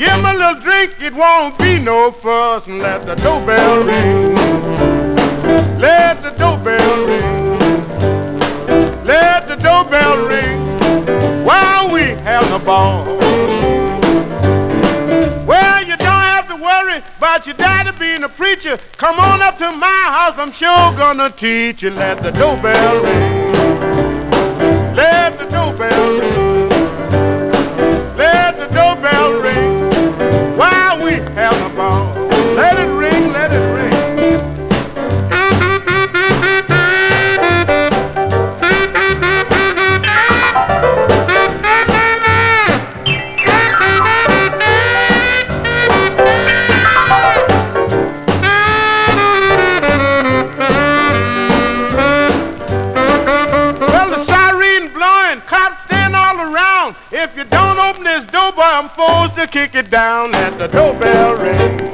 Give me a little drink, it won't be no fuss. And let the doorbell ring. Let the doorbell ring. Let the doorbell ring while we having a ball. Well, you don't have to worry about your daddy being a preacher. Come on up to my house, I'm sure gonna teach you. Let the doorbell ring. Let the doorbell ring. Let the doorbell ring while we having a ball. Let it ring, let it ring. If you don't open this door, boy, I'm forced to kick it down. Let the doorbell ring.